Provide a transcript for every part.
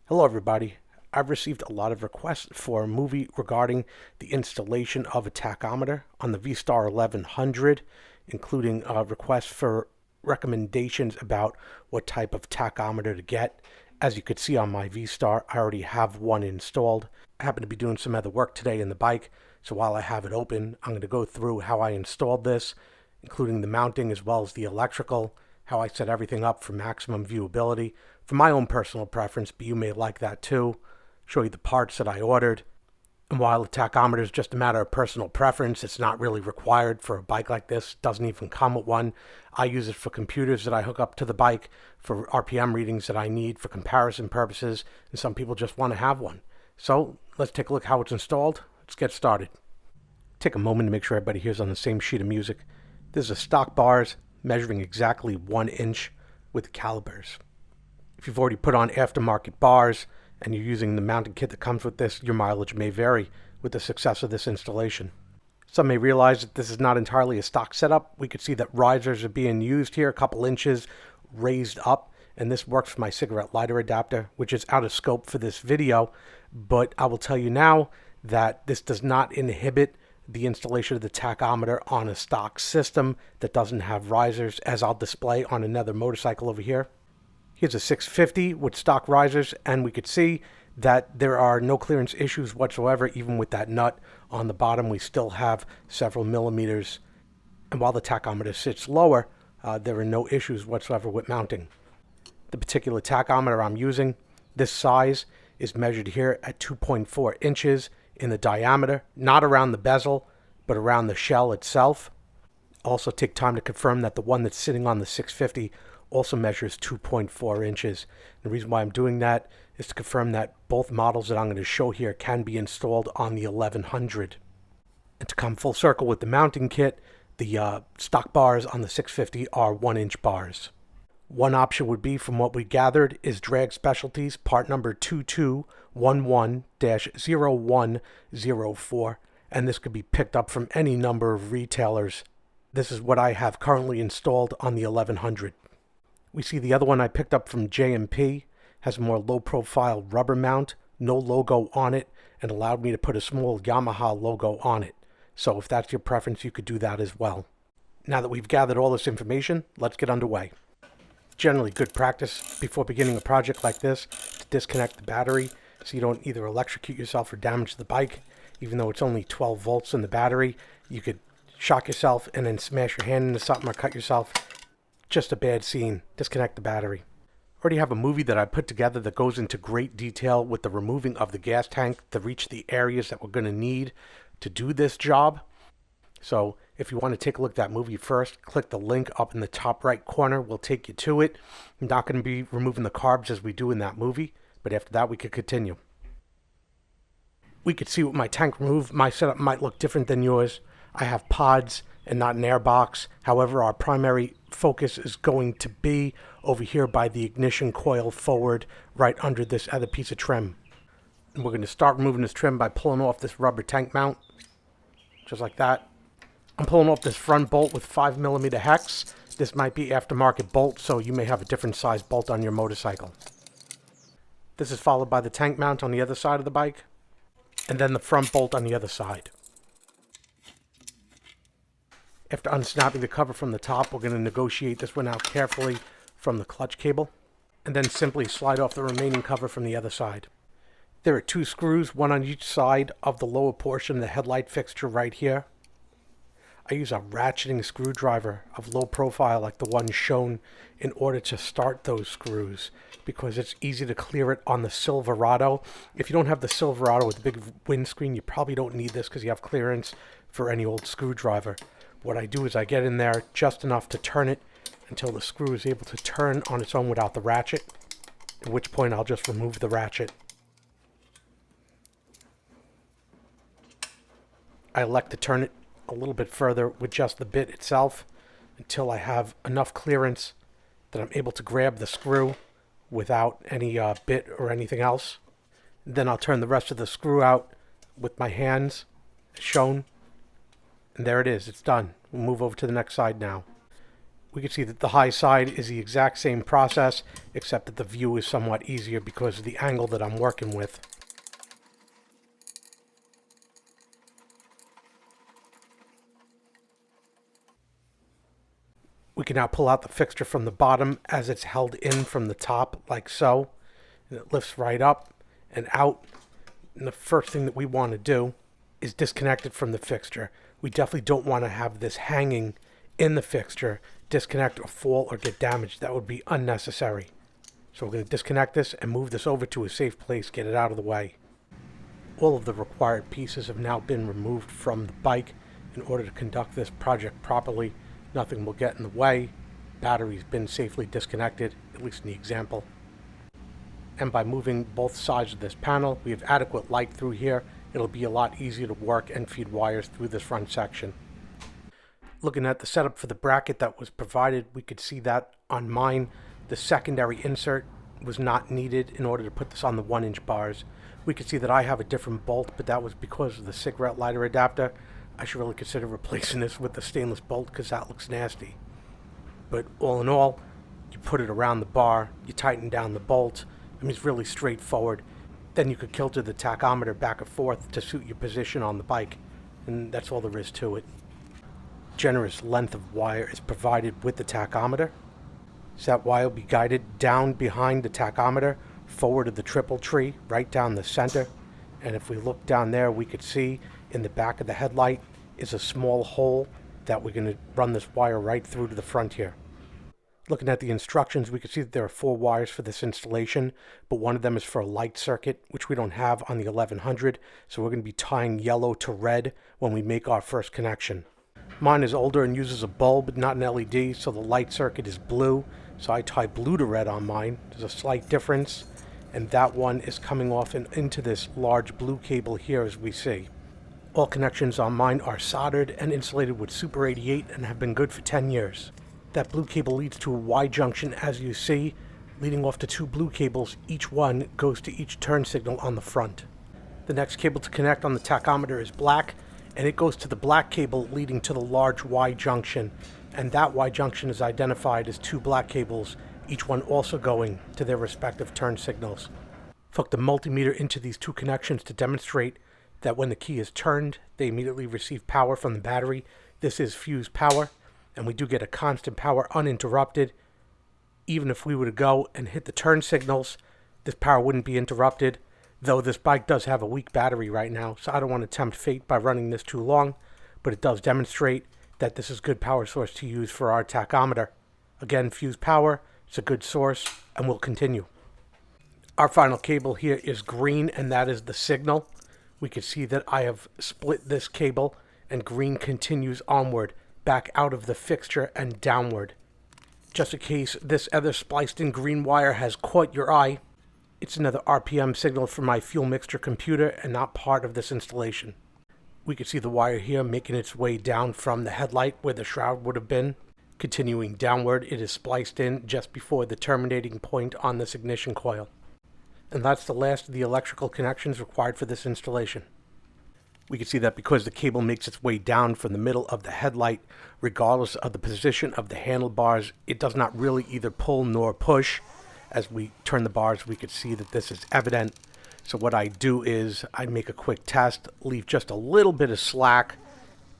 Hello everybody. I've received a lot of requests for a movie regarding the installation of a tachometer on the VSTAR 1100, including requests for recommendations about what type of tachometer to get. As you could see on my VSTAR, I already have one installed. I happen to be doing some other work today in the bike, so while I have it open, I'm going to go through how I installed this, including the mounting as well as the electrical, how I set everything up for maximum viewability, for my own personal preference, but you may like that too. Show you the parts that I ordered. And while the tachometer is just a matter of personal preference, it's not really required for a bike like this. It doesn't even come with one. I use it for computers that I hook up to the bike, for RPM readings that I need for comparison purposes, and some people just want to have one. So let's take a look how it's installed. Let's get started. Take a moment to make sure everybody here's on the same sheet of music. This is stock bars measuring exactly 1 inch with calipers. If you've already put on aftermarket bars and you're using the mounting kit that comes with this, your mileage may vary with the success of this installation. Some may realize that this is not entirely a stock setup. We could see that risers are being used here, a couple inches raised up, and this works for my cigarette lighter adapter, which is out of scope for this video, but I will tell you now that this does not inhibit the installation of the tachometer on a stock system that doesn't have risers, as I'll display on another motorcycle over here. Here's a 650 with stock risers, and we could see that there are no clearance issues whatsoever. Even with that nut on the bottom, we still have several millimeters. And while the tachometer sits lower, there are no issues whatsoever with mounting. The particular tachometer I'm using, this size, is measured here at 2.4 inches in the diameter, not around the bezel, but around the shell itself. Also take time to confirm that the one that's sitting on the 650 also measures 2.4 inches. The reason why I'm doing that is to confirm that both models that I'm going to show here can be installed on the 1100. And to come full circle with the mounting kit, the stock bars on the 650 are 1 inch bars. One option would be, from what we gathered, is Drag Specialties part number 2211-0104, and this could be picked up from any number of retailers. This is what I have currently installed on the 1100. We see the other one I picked up from J&P has a more low-profile rubber mount, no logo on it, and allowed me to put a small Yamaha logo on it. So if that's your preference, you could do that as well. Now that we've gathered all this information, let's get underway. Generally good practice before beginning a project like this to disconnect the battery so you don't either electrocute yourself or damage the bike. Even though it's only 12 volts in the battery, you could shock yourself and then smash your hand into something or cut yourself. Just a bad scene. Disconnect the battery. Already have a movie that I put together that goes into great detail with the removing of the gas tank to reach the areas that we're going to need to do this job. So if you want to take a look at that movie first, click the link up in the top right corner. We'll take you to it. I'm not going to be removing the carbs as we do in that movie, but after that we could continue. We could see with my tank removed, my setup might look different than yours. I have pods and not an air box. However, our primary focus is going to be over here by the ignition coil forward, right under this other piece of trim. And we're going to start removing this trim by pulling off this rubber tank mount, just like that. I'm pulling off this front bolt with 5mm hex. This might be aftermarket bolt, so you may have a different size bolt on your motorcycle. This is followed by the tank mount on the other side of the bike, and then the front bolt on the other side. After unsnapping the cover from the top, we're going to negotiate this one out carefully from the clutch cable, and then simply slide off the remaining cover from the other side. There are 2 screws, one on each side of the lower portion of the headlight fixture right here. I use a ratcheting screwdriver of low profile like the one shown in order to start those screws, because it's easy to clear it on the Silverado. If you don't have the Silverado with a big windscreen, you probably don't need this because you have clearance for any old screwdriver. What I do is I get in there just enough to turn it until the screw is able to turn on its own without the ratchet, at which point I'll just remove the ratchet. I elect to turn it a little bit further with just the bit itself until I have enough clearance that I'm able to grab the screw without any bit or anything else. Then I'll turn the rest of the screw out with my hands, as shown. And there it is. It's done. We'll move over to the next side now. We can see that the high side is the exact same process, except that the view is somewhat easier because of the angle that I'm working with. We can now pull out the fixture from the bottom as it's held in from the top, like so. And it lifts right up and out. And the first thing that we want to do is disconnect it from the fixture. We definitely don't want to have this hanging in the fixture, disconnect or fall or get damaged. That would be unnecessary. So we're going to disconnect this and move this over to a safe place, get it out of the way. All of the required pieces have now been removed from the bike in order to conduct this project properly. Nothing will get in the way. Battery's been safely disconnected, at least in the example. And by moving both sides of this panel, we have adequate light through here. It'll be a lot easier to work and feed wires through this front section. Looking at the setup for the bracket that was provided, we could see that on mine, the secondary insert was not needed in order to put this on the 1-inch bars. We could see that I have a different bolt, but that was because of the cigarette lighter adapter. I should really consider replacing this with the stainless bolt because that looks nasty. But all in all, you put it around the bar, you tighten down the bolt. I mean, it's really straightforward. Then you could kilter the tachometer back and forth to suit your position on the bike. And that's all there is to it. Generous length of wire is provided with the tachometer. So that wire will be guided down behind the tachometer, forward of the triple tree, right down the center. And if we look down there, we could see in the back of the headlight is a small hole that we're going to run this wire right through to the front here. Looking at the instructions, we can see that there are 4 wires for this installation, but one of them is for a light circuit, which we don't have on the 1100, so we're going to be tying yellow to red when we make our first connection. Mine is older and uses a bulb, not an LED, so the light circuit is blue, so I tie blue to red on mine. There's a slight difference, and that one is coming off and into this large blue cable here as we see. All connections on mine are soldered and insulated with Super 88 and have been good for 10 years. That blue cable leads to a Y junction as you see, leading off to 2 blue cables. Each one goes to each turn signal on the front. The next cable to connect on the tachometer is black, and it goes to the black cable leading to the large Y junction. And that Y junction is identified as 2 black cables, each one also going to their respective turn signals. Hook the multimeter into these 2 connections to demonstrate that when the key is turned, they immediately receive power from the battery. This is fuse power, and we do get a constant power uninterrupted. Even if we were to go and hit the turn signals, this power wouldn't be interrupted, though this bike does have a weak battery right now, so I don't want to tempt fate by running this too long, but it does demonstrate that this is a good power source to use for our tachometer. Again, fuse power, it's a good source, and we'll continue. Our final cable here is green, and that is the signal. We can see that I have split this cable, and green continues onward, back out of the fixture and downward. Just in case this other spliced in green wire has caught your eye, it's another RPM signal from my fuel mixture computer and not part of this installation. We can see the wire here making its way down from the headlight where the shroud would have been. Continuing downward, it is spliced in just before the terminating point on this ignition coil. And that's the last of the electrical connections required for this installation. We can see that because the cable makes its way down from the middle of the headlight, regardless of the position of the handlebars, it does not really either pull nor push. As we turn the bars, we could see that this is evident. So what I do is I make a quick test, leave just a little bit of slack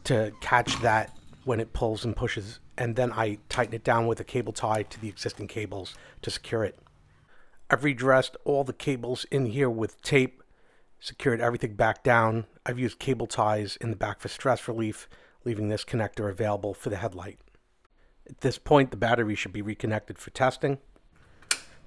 to catch that when it pulls and pushes, and then I tighten it down with a cable tie to the existing cables to secure it. I've redressed all the cables in here with tape, secured everything back down. I've used cable ties in the back for stress relief, leaving this connector available for the headlight. At this point, the battery should be reconnected for testing.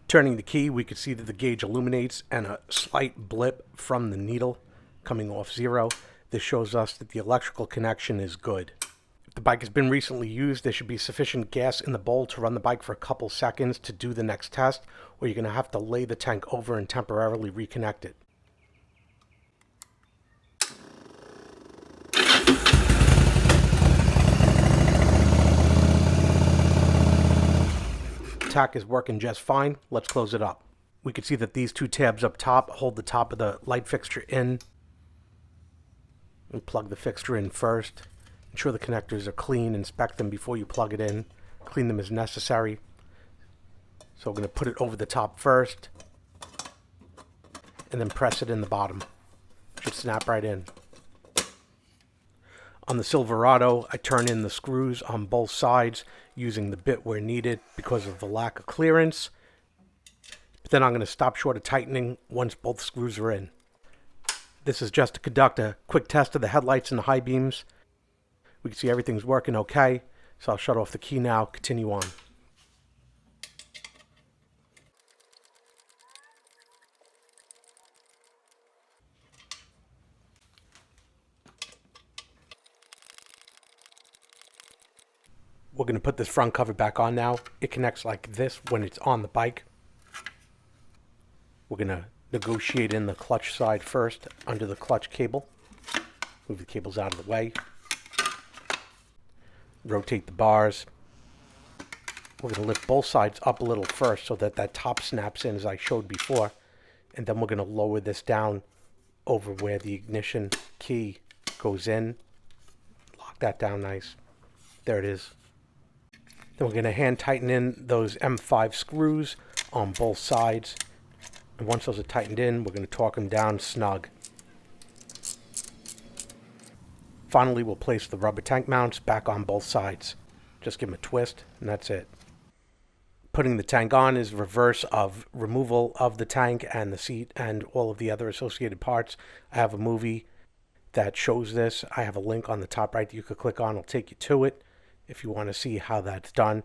Turning the key, we can see that the gauge illuminates and a slight blip from the needle coming off 0. This shows us that the electrical connection is good. If the bike has been recently used, there should be sufficient gas in the bowl to run the bike for a couple seconds to do the next test, or you're going to have to lay the tank over and temporarily reconnect it. Tack is working just fine. Let's close it up. We can see that these 2 tabs up top hold the top of the light fixture in. And plug the fixture in first. Ensure the connectors are clean. Inspect them before you plug it in. clean them as necessary. So we're going to put it over the top first, and then press it in the bottom. Should snap right in. On the Silverado, I turn in the screws on both sides using the bit where needed because of the lack of clearance. But then I'm going to stop short of tightening once both screws are in. This is just to conduct a quick test of the headlights and the high beams. We can see everything's working okay, so I'll shut off the key now, continue on. We're going to put this front cover back on now. It connects like this when it's on the bike. We're going to negotiate in the clutch side first under the clutch cable. Move the cables out of the way. Rotate the bars. We're going to lift both sides up a little first so that that top snaps in as I showed before. And then we're going to lower this down over where the ignition key goes in. Lock that down nice. There it is. Then we're going to hand tighten in those M5 screws on both sides. And once those are tightened in, we're going to torque them down snug. Finally, we'll place the rubber tank mounts back on both sides. Just give them a twist, and that's it. Putting the tank on is reverse of removal of the tank and the seat and all of the other associated parts. I have a movie that shows this. I have a link on the top right that you could click on. It'll take you to it if you want to see how that's done.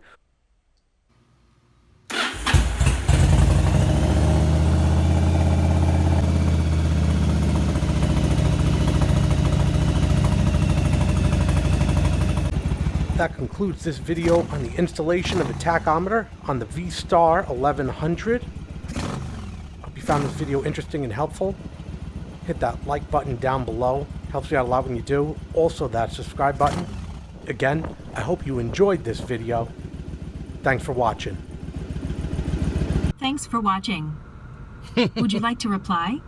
That concludes this video on the installation of a tachometer on the VSTAR 1100. Hope you found this video interesting and helpful. Hit that like button down below. Helps me out a lot when you do. Also that subscribe button. Again, I hope you enjoyed this video. Thanks for watching. Thanks for watching. Would you like to reply?